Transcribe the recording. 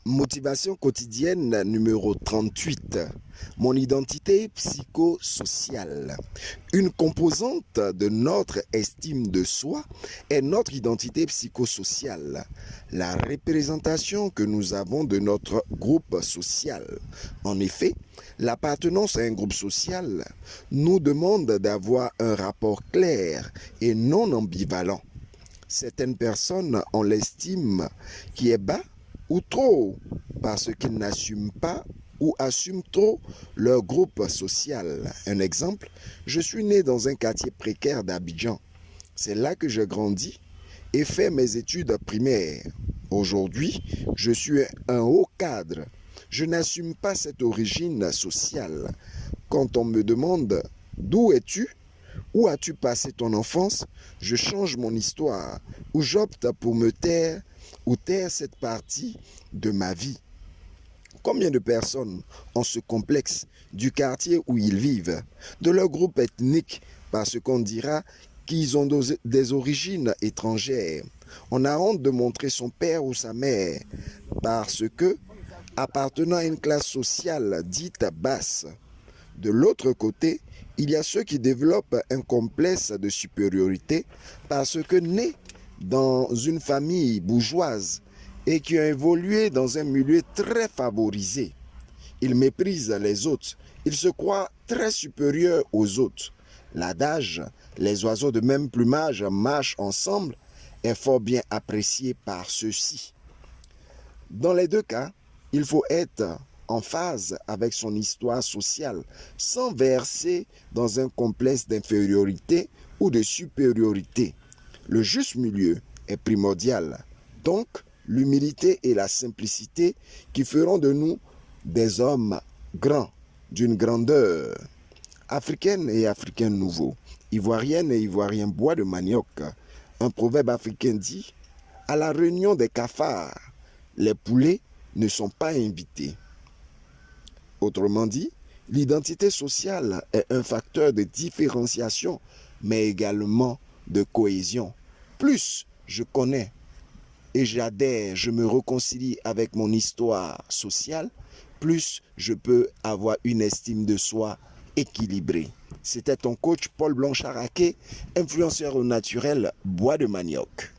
Motivation quotidienne numéro 38. Mon identité psychosociale. Une composante de notre estime de soi est notre identité psychosociale, la représentation que nous avons de notre groupe social. En effet, l'appartenance à un groupe social nous demande d'avoir un rapport clair et non ambivalent. Certaines personnes ont l'estime qui est bas ou trop parce qu'ils n'assument pas ou assument trop leur groupe social. Un exemple, je suis né dans un quartier précaire d'Abidjan. C'est là que j'ai grandi et fait mes études primaires. Aujourd'hui, je suis un haut cadre. Je n'assume pas cette origine sociale. Quand on me demande d'où es-tu, où as-tu passé ton enfance, je change mon histoire ou j'opte pour me taire ou taire cette partie de ma vie. Combien de personnes ont ce complexe du quartier où ils vivent, de leur groupe ethnique, parce qu'on dira qu'ils ont des origines étrangères. On a honte de montrer son père ou sa mère parce que, appartenant à une classe sociale dite basse. De l'autre côté, il y a ceux qui développent un complexe de supériorité parce que nés dans une famille bourgeoise et qui ont évolué dans un milieu très favorisé. Ils méprisent les autres. Ils se croient très supérieurs aux autres. L'adage « les oiseaux de même plumage marchent ensemble » est fort bien apprécié par ceux-ci. Dans les deux cas, il faut être en phase avec son histoire sociale, sans verser dans un complexe d'infériorité ou de supériorité. Le juste milieu est primordial. Donc, l'humilité et la simplicité qui feront de nous des hommes grands, d'une grandeur. Africaine et africain nouveau, ivoirienne et ivoirien bois de manioc. Un proverbe africain dit « À la réunion des cafards, les poulets ne sont pas invités ». Autrement dit, l'identité sociale est un facteur de différenciation, mais également de cohésion. Plus je connais et j'adhère, je me réconcilie avec mon histoire sociale, plus je peux avoir une estime de soi équilibrée. C'était ton coach Paul Blanchard-Aké, influenceur au naturel, bois de manioc.